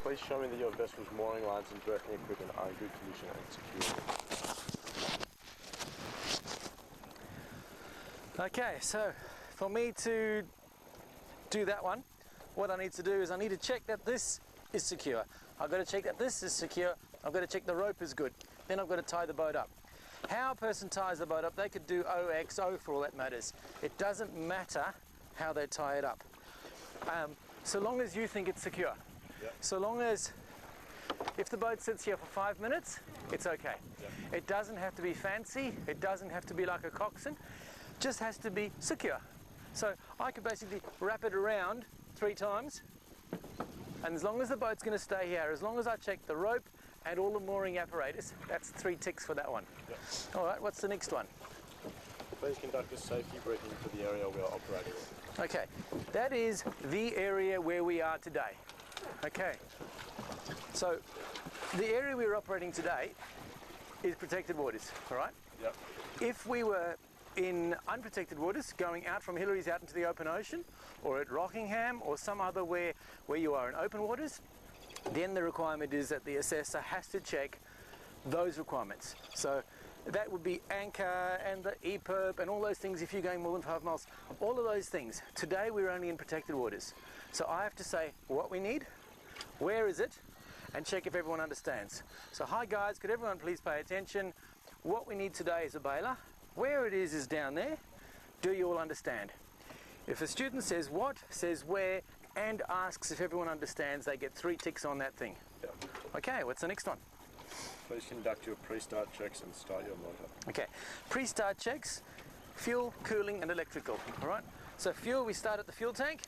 Please show me that your vessel's mooring lines and berthing equipment are in good condition and secure. Okay, so for me to do that one, what I need to do is I need to check that this is secure. I've got to check that this is secure. I've got to check the rope is good. Then I've got to tie the boat up. How a person ties the boat up, they could do OXO for all that matters. It doesn't matter how they tie it up. So long as you think it's secure. Yep. So long as, if the boat sits here for 5 minutes, it's okay. Yep. It doesn't have to be fancy. It doesn't have to be like a coxswain. Just has to be secure. So I could basically wrap it around 3 times, and as long as the boat's going to stay here, as long as I check the rope and all the mooring apparatus, that's 3 ticks for that one. Yep. All right, what's the next one? Please conduct a safety briefing for the area we are operating in. Okay, that is the area where we are today. Okay, so the area we're operating today is protected waters, all right? Yep. If we were in unprotected waters, going out from Hillary's out into the open ocean, or at Rockingham, or some other where you are in open waters, then the requirement is that the assessor has to check those requirements. So that would be anchor and the EPIRB and all those things if you're going more than 5 miles. All of those things. Today we're only in protected waters. So I have to say what we need, where is it, and check if everyone understands. So hi guys, could everyone please pay attention? What we need today is a bailer. Where it is down there. Do you all understand? If a student says what, says where, and asks if everyone understands, they get 3 ticks on that thing. Yep. Okay, what's the next one? Please conduct your pre-start checks and start your motor. Okay, pre-start checks, fuel, cooling, and electrical. All right. So fuel, we start at the fuel tank.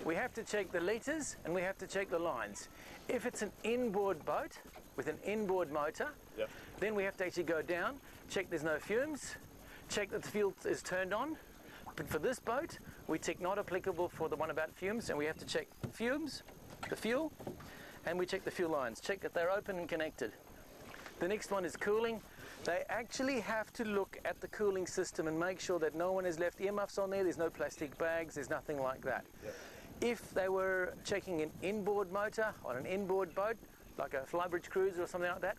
We have to check the litres and we have to check the lines. If it's an inboard boat with an inboard motor, yep, then we have to actually go down, check there's no fumes, check that the fuel is turned on. But for this boat, we tick not applicable for the one about fumes, and we have to check fumes, the fuel, and we check the fuel lines, check that they're open and connected. The next one is cooling. They actually have to look at the cooling system and make sure that no one has left earmuffs on there, there's no plastic bags, there's nothing like that. Yep. If they were checking an inboard motor on an inboard boat, like a flybridge cruiser or something like that,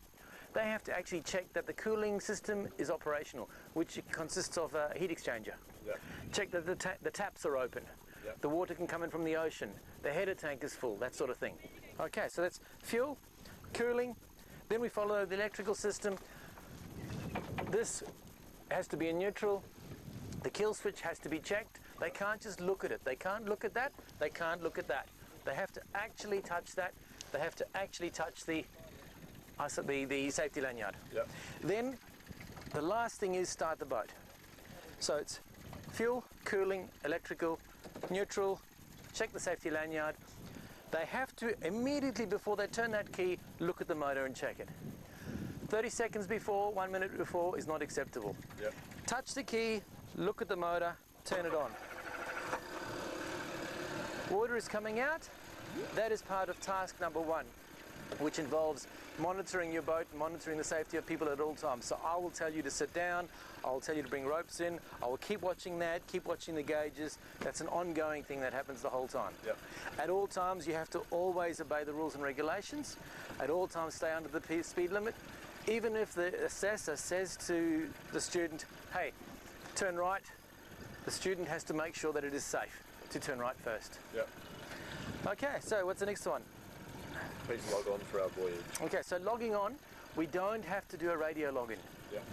they have to actually check that the cooling system is operational, which consists of a heat exchanger. Yep. Check that the taps are open. Yep. The water can come in from the ocean. The header tank is full, that sort of thing. Okay, so that's fuel, cooling. Then we follow the electrical system. This has to be in neutral. The kill switch has to be checked. They can't just look at it. They can't look at that. They can't look at that. They have to actually touch that. They have to actually touch the safety lanyard. Yep. Then the last thing is start the boat. So it's fuel, cooling, electrical, neutral, check the safety lanyard. They have to immediately before they turn that key, look at the motor and check it. 30 seconds before, 1 minute before is not acceptable. Yep. Touch the key, look at the motor, turn it on. Water is coming out. That is part of task number 1, which involves monitoring your boat and monitoring the safety of people at all times. So I will tell you to sit down, I will tell you to bring ropes in, I will keep watching that, keep watching the gauges. That's an ongoing thing that happens the whole time. Yep. At all times you have to always obey the rules and regulations. At all times stay under the speed limit. Even if the assessor says to the student, hey, turn right, the student has to make sure that it is safe to turn right first. Yep. Okay, so what's the next one? Please log on for our voyage. Okay, so logging on, we don't have to do a radio login. Yep.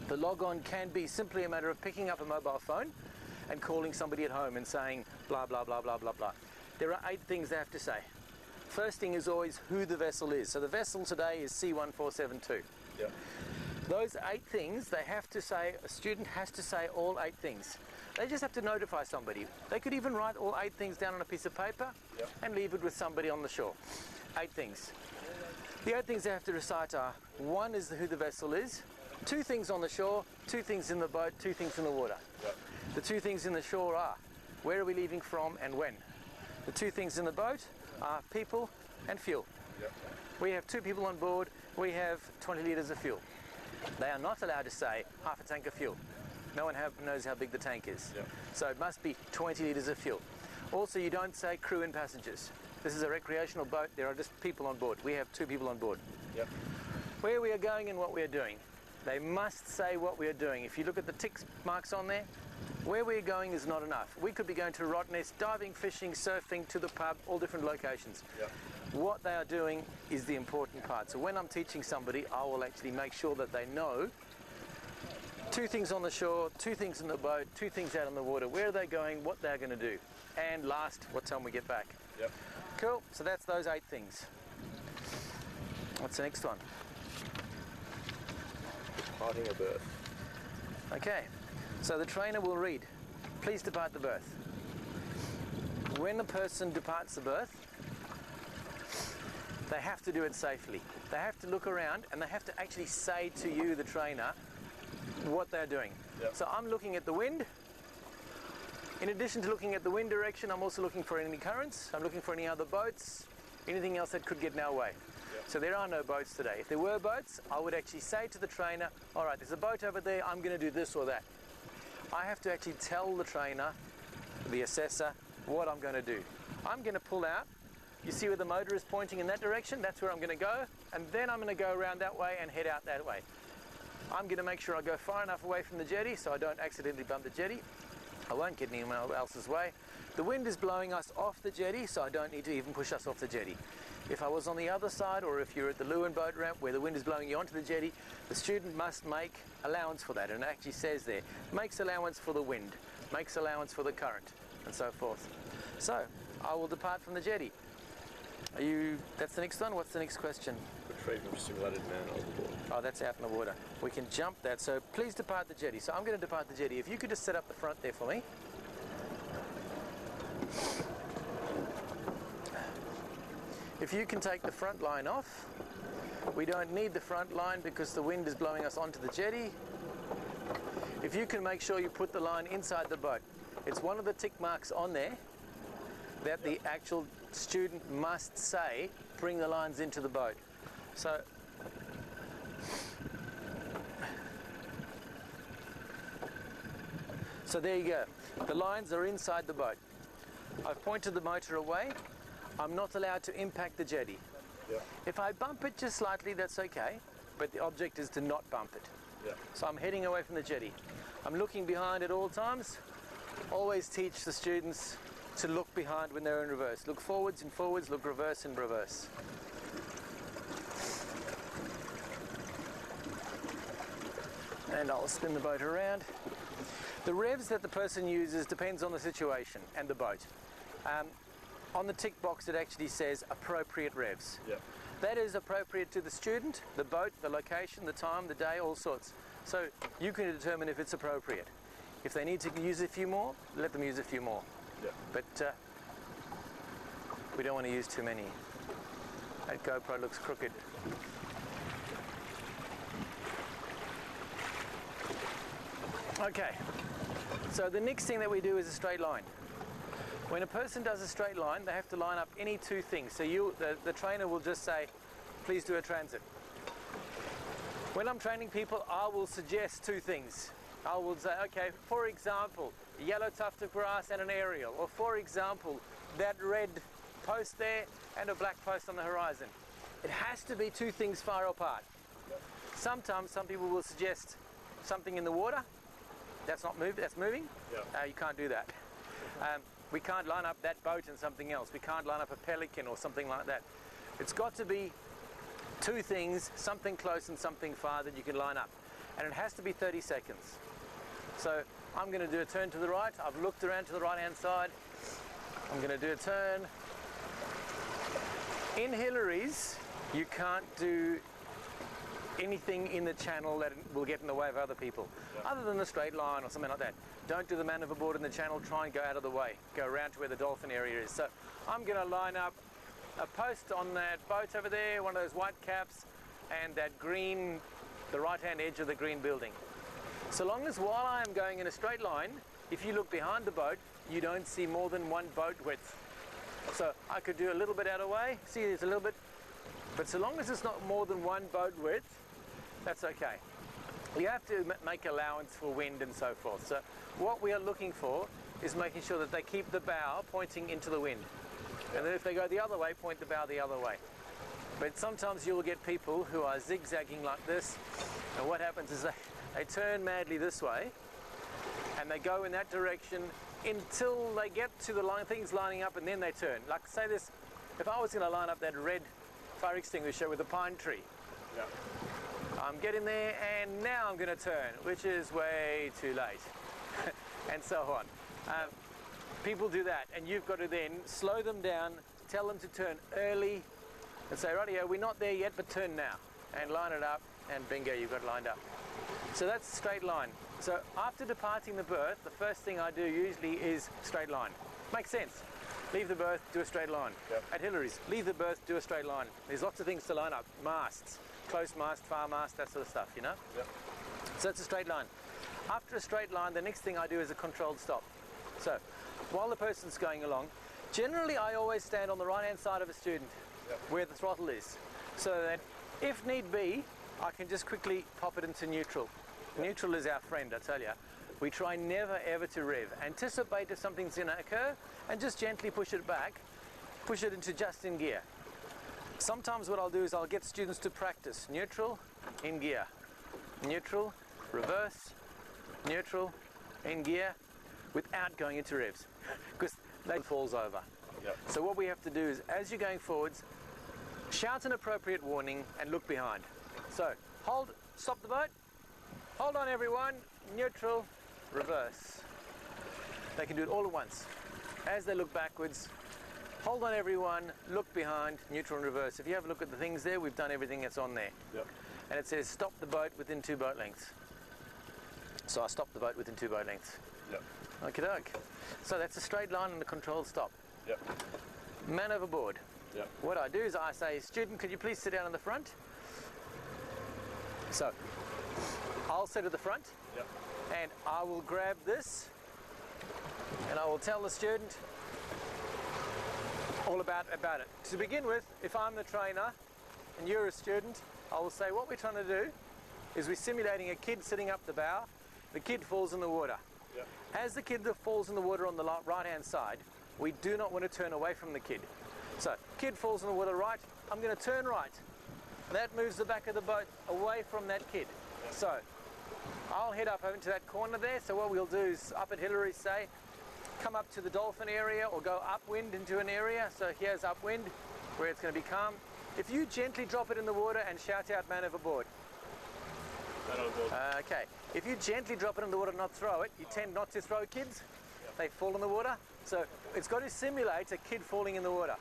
The log on can be simply a matter of picking up a mobile phone and calling somebody at home and saying blah, blah, blah, blah, blah, blah. There are 8 things they have to say. First thing is always who the vessel is. So the vessel today is C1472. Yep. Those 8 things, they have to say, a student has to say all 8 things. They just have to notify somebody. They could even write all 8 things down on a piece of paper, yep, and leave it with somebody on the shore. 8 things. The 8 things they have to recite are, 1 is who the vessel is, 2 things on the shore, 2 things in the boat, 2 things in the water. Yep. The 2 things in the shore are, where are we leaving from and when? The 2 things in the boat are people and fuel. Yep. We have 2 people on board, we have 20 litres of fuel. They are not allowed to say half a tank of fuel. No one knows how big the tank is. Yep. So it must be 20 litres of fuel. Also, you don't say crew and passengers. This is a recreational boat. There are just people on board. We have 2 people on board. Yep. Where we are going and what we are doing. They must say what we are doing. If you look at the tick marks on there, where we're going is not enough. We could be going to Rottnest, diving, fishing, surfing, to the pub, all different locations. Yep. What they are doing is the important part. So when I'm teaching somebody, I will actually make sure that they know 2 things on the shore, 2 things in the boat, 2 things out on the water, where are they going, what they're going to do. And last, what time we get back. Yep. Cool, so that's those 8 things. What's the next one? Departing a berth. Okay, so the trainer will read, please depart the berth. When the person departs the berth, they have to do it safely. They have to look around and they have to actually say to you, the trainer, what they're doing. Yep. So I'm looking at the wind. In addition to looking at the wind direction, I'm also looking for any currents. I'm looking for any other boats, anything else that could get in our way. Yep. So there are no boats today. If there were boats, I would actually say to the trainer, all right, there's a boat over there, I'm going to do this or that. I have to actually tell the trainer, the assessor, what I'm going to do. I'm going to pull out. You see where the motor is pointing in that direction? That's where I'm going to go. And then I'm going to go around that way and head out that way. I'm going to make sure I go far enough away from the jetty so I don't accidentally bump the jetty. I won't get anyone else's way. The wind is blowing us off the jetty, so I don't need to even push us off the jetty. If I was on the other side, or if you're at the Lewin boat ramp where the wind is blowing you onto the jetty, the student must make allowance for that. And it actually says there, makes allowance for the wind, makes allowance for the current, and so forth. So, I will depart from the jetty. That's the next one? What's the next question? Retrieving simulated man overboard. Oh, that's out in the water. We can jump that. So please depart the jetty. So I'm going to depart the jetty. If you could just set up the front there for me. If you can take the front line off. We don't need the front line because the wind is blowing us onto the jetty. If you can make sure you put the line inside the boat. It's one of the tick marks on there that the actual student must say, bring the lines into the boat. So there you go. The lines are inside the boat. I've pointed the motor away. I'm not allowed to impact the jetty. Yeah. If I bump it just slightly, that's okay, but the object is to not bump it. Yeah. So I'm heading away from the jetty. I'm looking behind at all times. Always teach the students to look behind when they're in reverse. Look forwards and forwards, look reverse and reverse. And I'll spin the boat around. The revs that the person uses depends on the situation and the boat. On the tick box it actually says appropriate revs. Yeah. That is appropriate to the student, the boat, the location, the time, the day, all sorts. So you can determine if it's appropriate. If they need to use a few more, let them use a few more. Yeah. But we don't want to use too many. That GoPro looks crooked. Okay, so the next thing that we do is a straight line. When a person does a straight line, they have to line up any 2 things. So the trainer will just say, please do a transit. When I'm training people, I will suggest 2 things. I will say, okay, for example, a yellow tuft of grass and an aerial. Or for example, that red post there and a black post on the horizon. It has to be 2 things far apart. Sometimes some people will suggest something in the water. That's moving. Yeah. You can't do that. We can't line up that boat and something else. We can't line up a pelican or something like that. It's got to be 2 things, something close and something far that you can line up. And it has to be 30 seconds. So I'm going to do a turn to the right. I've looked around to the right-hand side. I'm going to do a turn. In Hillary's, you can't do anything in the channel that will get in the way of other people, other than a straight line or something like that. Don't do the man overboard in the channel, try and go out of the way. Go around to where the dolphin area is. So I'm going to line up a post on that boat over there, one of those white caps, and that green, the right-hand edge of the green building. So long as while I am going in a straight line, if you look behind the boat, you don't see more than 1 boat width. So I could do a little bit out of the way, see there's a little bit, but so long as it's not more than 1 boat width, that's okay. You have to make allowance for wind and so forth. So what we are looking for is making sure that they keep the bow pointing into the wind. And then if they go the other way, point the bow the other way. But sometimes you'll get people who are zigzagging like this, and what happens is they turn madly this way, and they go in that direction until they get to the things lining up, and then they turn. Like say this, if I was going to line up that red fire extinguisher with a pine tree, I'm getting there and now I'm going to turn, which is way too late, and so on. People do that, and you've got to then slow them down, tell them to turn early, and say, rightio, we're not there yet, but turn now, and line it up, and bingo, you've got it lined up. So that's a straight line. So after departing the berth, the first thing I do usually is straight line. Makes sense. Leave the berth, do a straight line. At Hillary's, leave the berth, do a straight line. There's lots of things to line up. Masts, close mast, far mast, that sort of stuff, you know? So it's a straight line. After a straight line, the next thing I do is a controlled stop. So while the person's going along, generally I always stand on the right-hand side of a student where the throttle is, so that if need be, I can just quickly pop it into neutral. Neutral is our friend, I tell you. We try never ever to rev. Anticipate if something's going to occur and just gently push it back, push it into just in gear. Sometimes what I'll do is I'll get students to practice neutral, in gear, neutral, reverse, neutral, in gear, without going into revs, because that falls over. So what we have to do is, as you're going forwards, shout an appropriate warning and look behind. So hold, stop the boat, hold on everyone, neutral, reverse. They can do it all at once. As they look backwards, hold on everyone, look behind, neutral and reverse. If you have a look at the things there, we've done everything that's on there. And it says stop the boat within 2 boat lengths. So I stop the boat within 2 boat lengths. Okie doke. So that's a straight line and a controlled stop. Man overboard. What I do is I say, student, could you please sit down in the front? So I'll sit at the front, and I will grab this, and I will tell the student all about it. To begin with, if I'm the trainer and you're a student, I will say what we're trying to do is we're simulating a kid sitting up the bow. The kid falls in the water. As the kid that falls in the water on the right-hand side, we do not want to turn away from the kid. So, kid falls in the water right, I'm going to turn right. That moves the back of the boat away from that kid. So, I'll head up into that corner there. So what we'll do is, up at Hillary's, say, come up to the dolphin area or go upwind into an area. So here's upwind, where it's going to be calm. If you gently drop it in the water and shout out, man overboard. Okay, if you gently drop it in the water and not throw it, you tend not to throw kids. They fall in the water. So it's got to simulate a kid falling in the water.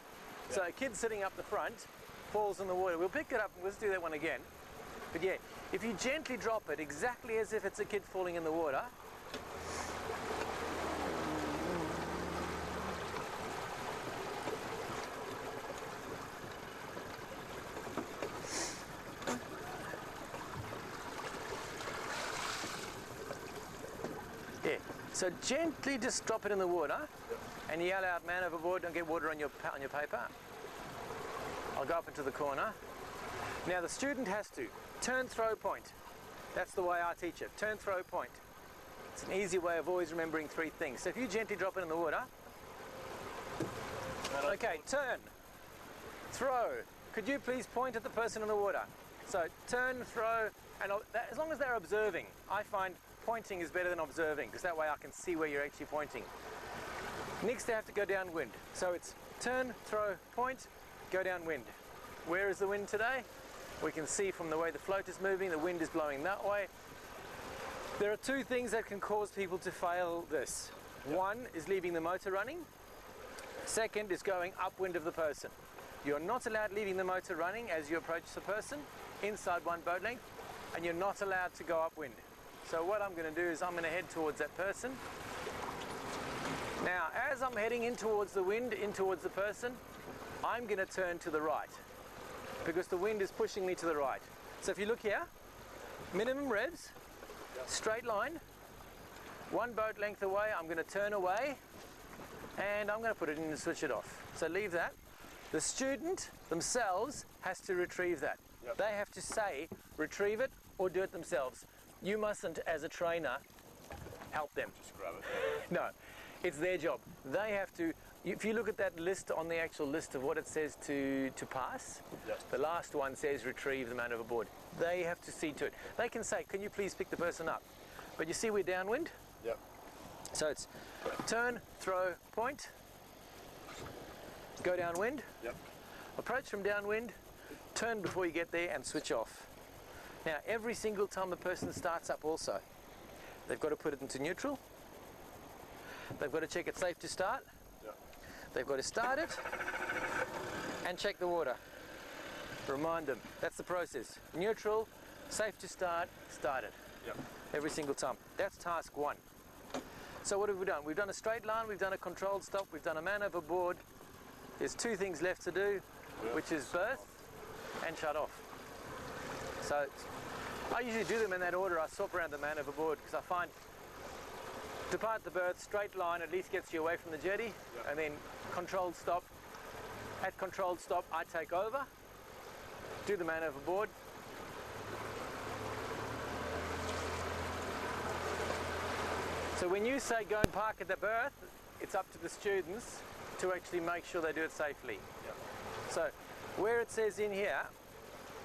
So a kid sitting up the front falls in the water. We'll pick it up and let's do that one again. But yeah, if you gently drop it exactly as if it's a kid falling in the water, so gently just drop it in the water and yell out, man overboard, don't get water on your paper. I'll go up into the corner. Now the student has to turn, throw, point. That's the way I teach it. Turn, throw, point. It's an easy way of always remembering 3 things. So if you gently drop it in the water, okay, turn, throw. Could you please point at the person in the water? So turn, throw, and as long as they're observing, I find pointing is better than observing, because that way I can see where you're actually pointing. Next they have to go downwind. So it's turn, throw, point, go downwind. Where is the wind today? We can see from the way the float is moving, the wind is blowing that way. There are 2 things that can cause people to fail this. One is leaving the motor running. Second is going upwind of the person. You're not allowed leaving the motor running as you approach the person inside 1 boat length, and you're not allowed to go upwind. So what I'm going to do is I'm going to head towards that person. Now, as I'm heading in towards the wind, in towards the person, I'm going to turn to the right, because the wind is pushing me to the right. So if you look here, minimum revs, straight line, 1 boat length away, I'm going to turn away, and I'm going to put it in and switch it off. So leave that. The student themselves has to retrieve that. They have to say, retrieve it, or do it themselves. You mustn't, as a trainer, help them. Just grab it. No. It's their job. They have to, if you look at that list on the actual list of what it says to pass, Yep. the last one says retrieve the man overboard. They have to see to it. They can say, can you please pick the person up? But you see we're downwind? Yep. So it's turn, throw, point, go downwind, Yep. approach from downwind, turn before you get there and switch off. Now every single time the person starts up also, they've got to put it into neutral, they've got to check it's safe to start, Yep. they've got to start it and check the water. Remind them, that's the process. Neutral, safe to start, start it. Yep. Every single time. That's task one. So what have we done? We've done a straight line, we've done a controlled stop, we've done a man overboard. There's two things left to do, which is berth and shut off. So I usually do them in that order. I swap around the man overboard because I find depart the berth, straight line at least gets you away from the jetty, and then controlled stop. At controlled stop, I take over, do the man overboard. So when you say go and park at the berth, it's up to the students to actually make sure they do it safely. Yep. So where it says in here,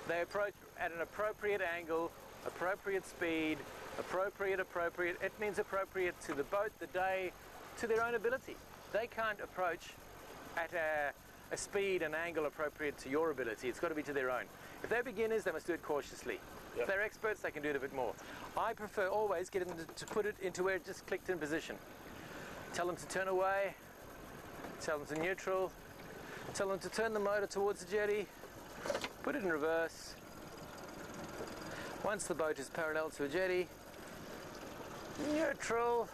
they approach at an appropriate angle, appropriate speed, appropriate, it means appropriate to the boat, the day, to their own ability. They can't approach at a speed and angle appropriate to your ability. It's got to be to their own. If they're beginners, they must do it cautiously. Yep. If they're experts, they can do it a bit more. I prefer always get them to put it into where it just clicked in position. Tell them to turn away, tell them to neutral, tell them to turn the motor towards the jetty, put it in reverse. Once the boat is parallel to a jetty, neutral,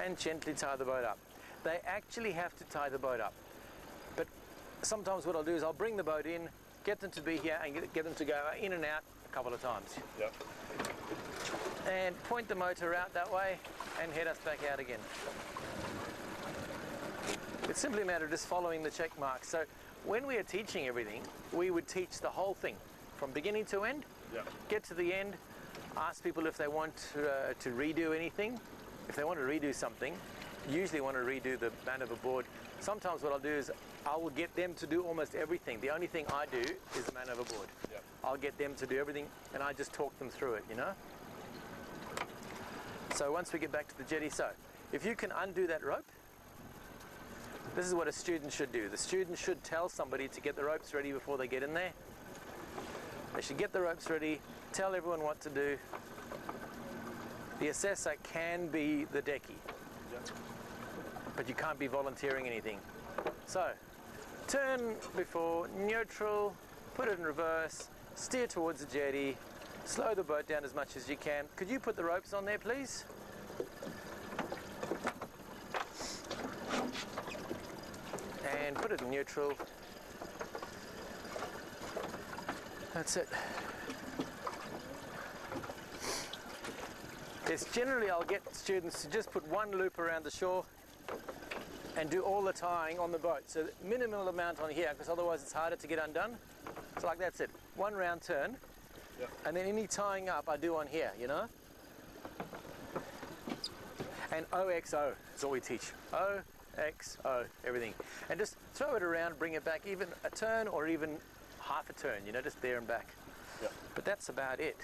and gently tie the boat up. They actually have to tie the boat up. But sometimes what I'll do is I'll bring the boat in, get them to be here and get them to go in and out a couple of times. Yep. And point the motor out that way and head us back out again. It's simply a matter of just following the check marks. So when we are teaching everything, we would teach the whole thing from beginning to end, Yep. get to the end, ask people if they want to redo anything. If they want to redo something, usually want to redo the man overboard. Sometimes what I'll do is I will get them to do almost everything. The only thing I do is the man overboard. Yep. I'll get them to do everything and I just talk them through it, you know? So once we get back to the jetty, so if you can undo that rope, this is what a student should do. The student should tell somebody to get the ropes ready before they get in there. They should get the ropes ready, tell everyone what to do. The assessor can be the decky, Yep. but you can't be volunteering anything. So, turn before, neutral, put it in reverse, steer towards the jetty, slow the boat down as much as you can. Could you put the ropes on there, please? And put it in neutral. That's it. It's generally, I'll get students to just put one loop around the shore and do all the tying on the boat. So minimal amount on here, because otherwise it's harder to get undone. So like that's it. One round turn. Yep. And then any tying up I do on here, you know? And OXO is all we teach. OXO, everything. And just throw it around, bring it back, even a turn or even half a turn, you know, just there and back. Yep. But that's about it.